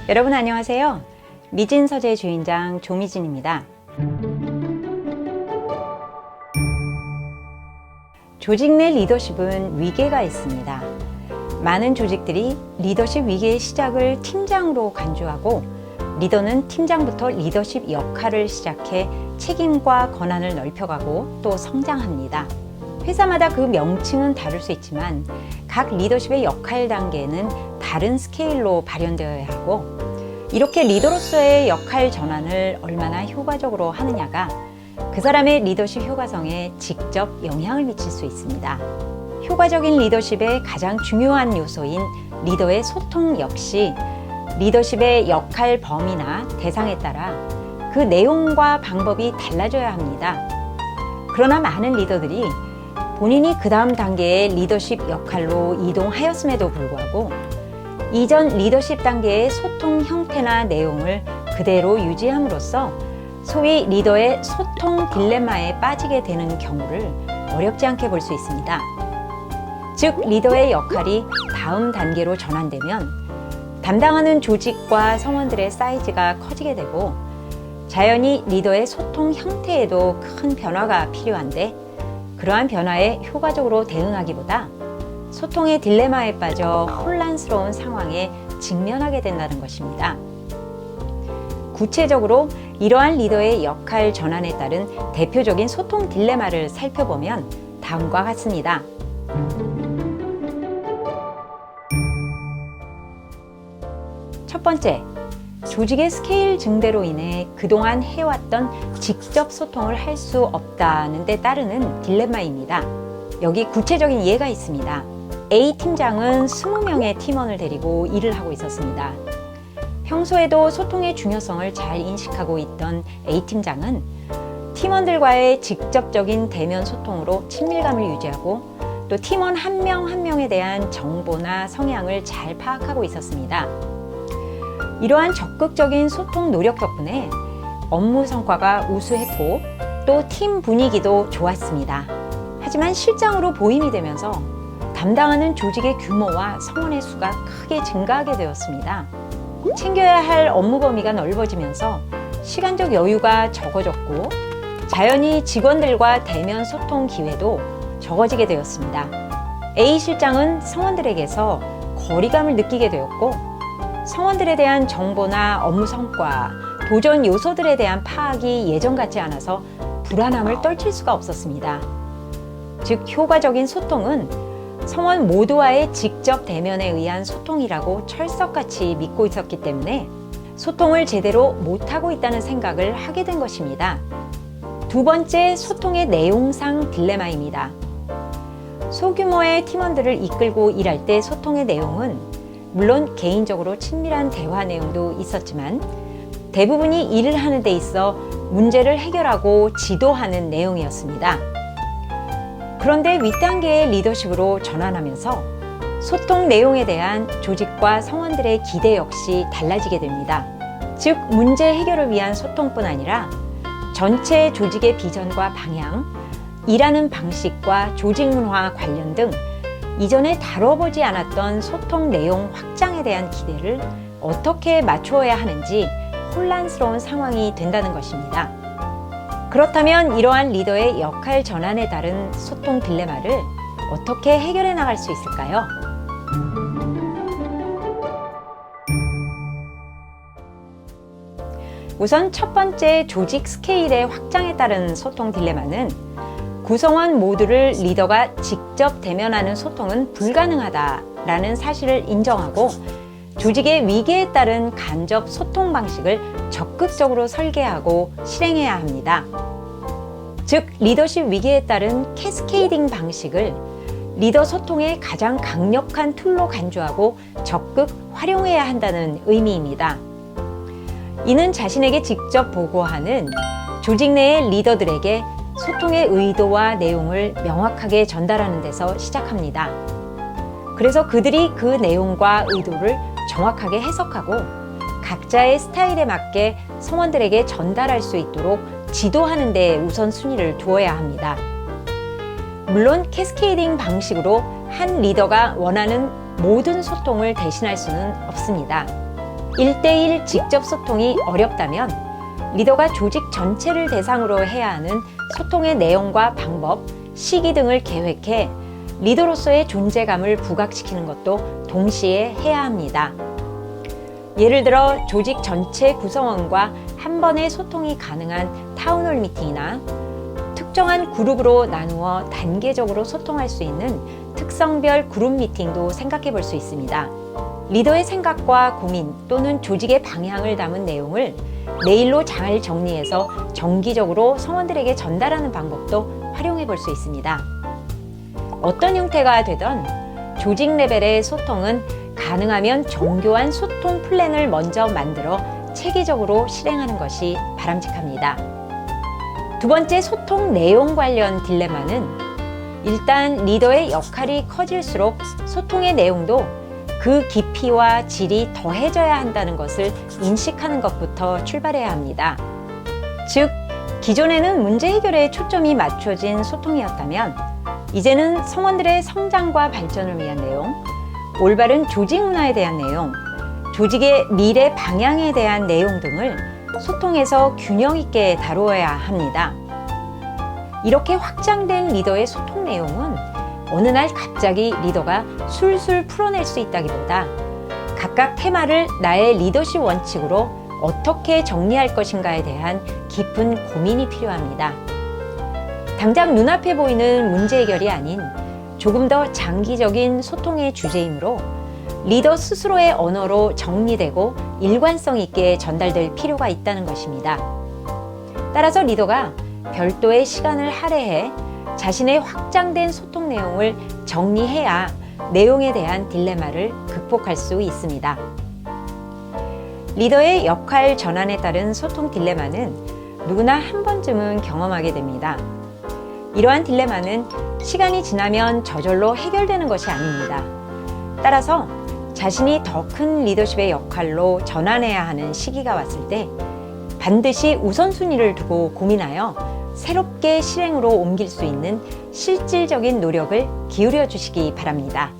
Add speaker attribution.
Speaker 1: 여러분 안녕하세요. 미진서재 주인장 조미진입니다. 조직 내 리더십은 위계가 있습니다. 많은 조직들이 리더십 위계의 시작을 팀장으로 간주하고 리더는 팀장부터 리더십 역할을 시작해 책임과 권한을 넓혀가고 또 성장합니다. 회사마다 그 명칭은 다를 수 있지만 각 리더십의 역할 단계는 다른 스케일로 발현되어야 하고 이렇게 리더로서의 역할 전환을 얼마나 효과적으로 하느냐가 그 사람의 리더십 효과성에 직접 영향을 미칠 수 있습니다. 효과적인 리더십의 가장 중요한 요소인 리더의 소통 역시 리더십의 역할 범위나 대상에 따라 그 내용과 방법이 달라져야 합니다. 그러나 많은 리더들이 본인이 그 다음 단계의 리더십 역할로 이동하였음에도 불구하고 이전 리더십 단계의 소통 형태나 내용을 그대로 유지함으로써 소위 리더의 소통 딜레마에 빠지게 되는 경우를 어렵지 않게 볼 수 있습니다. 즉, 리더의 역할이 다음 단계로 전환되면 담당하는 조직과 성원들의 사이즈가 커지게 되고 자연히 리더의 소통 형태에도 큰 변화가 필요한데 그러한 변화에 효과적으로 대응하기보다 소통의 딜레마에 빠져 혼란스러운 상황에 직면하게 된다는 것입니다. 구체적으로 이러한 리더의 역할 전환에 따른 대표적인 소통 딜레마를 살펴보면 다음과 같습니다. 첫 번째, 조직의 스케일 증대로 인해 그동안 해왔던 직접 소통을 할 수 없다는 데 따르는 딜레마입니다. 여기 구체적인 예가 있습니다. A 팀장은 20명의 팀원을 데리고 일을 하고 있었습니다. 평소에도 소통의 중요성을 잘 인식하고 있던 A 팀장은 팀원들과의 직접적인 대면 소통으로 친밀감을 유지하고 또 팀원 한 명 한 명에 대한 정보나 성향을 잘 파악하고 있었습니다. 이러한 적극적인 소통 노력 덕분에 업무 성과가 우수했고 또 팀 분위기도 좋았습니다. 하지만 실장으로 보임이 되면서 담당하는 조직의 규모와 성원의 수가 크게 증가하게 되었습니다. 챙겨야 할 업무 범위가 넓어지면서 시간적 여유가 적어졌고 자연히 직원들과 대면 소통 기회도 적어지게 되었습니다. A 실장은 성원들에게서 거리감을 느끼게 되었고 성원들에 대한 정보나 업무 성과, 도전 요소들에 대한 파악이 예전 같지 않아서 불안함을 떨칠 수가 없었습니다. 즉, 효과적인 소통은 성원 모두와의 직접 대면에 의한 소통이라고 철석같이 믿고 있었기 때문에 소통을 제대로 못하고 있다는 생각을 하게 된 것입니다. 두 번째, 소통의 내용상 딜레마입니다. 소규모의 팀원들을 이끌고 일할 때 소통의 내용은 물론 개인적으로 친밀한 대화 내용도 있었지만 대부분이 일을 하는 데 있어 문제를 해결하고 지도하는 내용이었습니다. 그런데 윗단계의 리더십으로 전환하면서 소통 내용에 대한 조직과 성원들의 기대 역시 달라지게 됩니다. 즉, 문제 해결을 위한 소통뿐 아니라 전체 조직의 비전과 방향, 일하는 방식과 조직 문화 관련 등 이전에 다뤄보지 않았던 소통 내용 확장에 대한 기대를 어떻게 맞추어야 하는지 혼란스러운 상황이 된다는 것입니다. 그렇다면 이러한 리더의 역할 전환에 따른 소통 딜레마를 어떻게 해결해 나갈 수 있을까요? 우선 첫 번째, 조직 스케일의 확장에 따른 소통 딜레마는 구성원 모두를 리더가 직접 대면하는 소통은 불가능하다라는 사실을 인정하고 조직의 위계에 따른 간접 소통 방식을 적극적으로 설계하고 실행해야 합니다. 즉, 리더십 위계에 따른 캐스케이딩 방식을 리더 소통의 가장 강력한 툴로 간주하고 적극 활용해야 한다는 의미입니다. 이는 자신에게 직접 보고하는 조직 내의 리더들에게 소통의 의도와 내용을 명확하게 전달하는 데서 시작합니다. 그래서 그들이 그 내용과 의도를 정확하게 해석하고 각자의 스타일에 맞게 성원들에게 전달할 수 있도록 지도하는 데 우선순위를 두어야 합니다. 물론 캐스케이딩 방식으로 한 리더가 원하는 모든 소통을 대신할 수는 없습니다. 1대1 직접 소통이 어렵다면 리더가 조직 전체를 대상으로 해야 하는 소통의 내용과 방법, 시기 등을 계획해 리더로서의 존재감을 부각시키는 것도 동시에 해야 합니다. 예를 들어 조직 전체 구성원과 한 번에 소통이 가능한 타운홀 미팅이나 특정한 그룹으로 나누어 단계적으로 소통할 수 있는 특성별 그룹 미팅도 생각해 볼 수 있습니다. 리더의 생각과 고민 또는 조직의 방향을 담은 내용을 메일로 잘 정리해서 정기적으로 성원들에게 전달하는 방법도 활용해 볼 수 있습니다. 어떤 형태가 되던 조직 레벨의 소통은 가능하면 정교한 소통 플랜을 먼저 만들어 체계적으로 실행하는 것이 바람직합니다. 두 번째, 소통 내용 관련 딜레마는 일단 리더의 역할이 커질수록 소통의 내용도 그 깊이와 질이 더해져야 한다는 것을 인식하는 것부터 출발해야 합니다. 즉, 기존에는 문제 해결에 초점이 맞춰진 소통이었다면 이제는 성원들의 성장과 발전을 위한 내용, 올바른 조직 문화에 대한 내용, 조직의 미래 방향에 대한 내용 등을 소통에서 균형 있게 다루어야 합니다. 이렇게 확장된 리더의 소통 내용은 어느 날 갑자기 리더가 술술 풀어낼 수 있다기보다 각각 테마를 나의 리더십 원칙으로 어떻게 정리할 것인가에 대한 깊은 고민이 필요합니다. 당장 눈앞에 보이는 문제 해결이 아닌 조금 더 장기적인 소통의 주제이므로 리더 스스로의 언어로 정리되고 일관성 있게 전달될 필요가 있다는 것입니다. 따라서 리더가 별도의 시간을 할애해 자신의 확장된 소통 내용을 정리해야 내용에 대한 딜레마를 극복할 수 있습니다. 리더의 역할 전환에 따른 소통 딜레마는 누구나 한 번쯤은 경험하게 됩니다. 이러한 딜레마는 시간이 지나면 저절로 해결되는 것이 아닙니다. 따라서 자신이 더 큰 리더십의 역할로 전환해야 하는 시기가 왔을 때 반드시 우선순위를 두고 고민하여 새롭게 실행으로 옮길 수 있는 실질적인 노력을 기울여 주시기 바랍니다.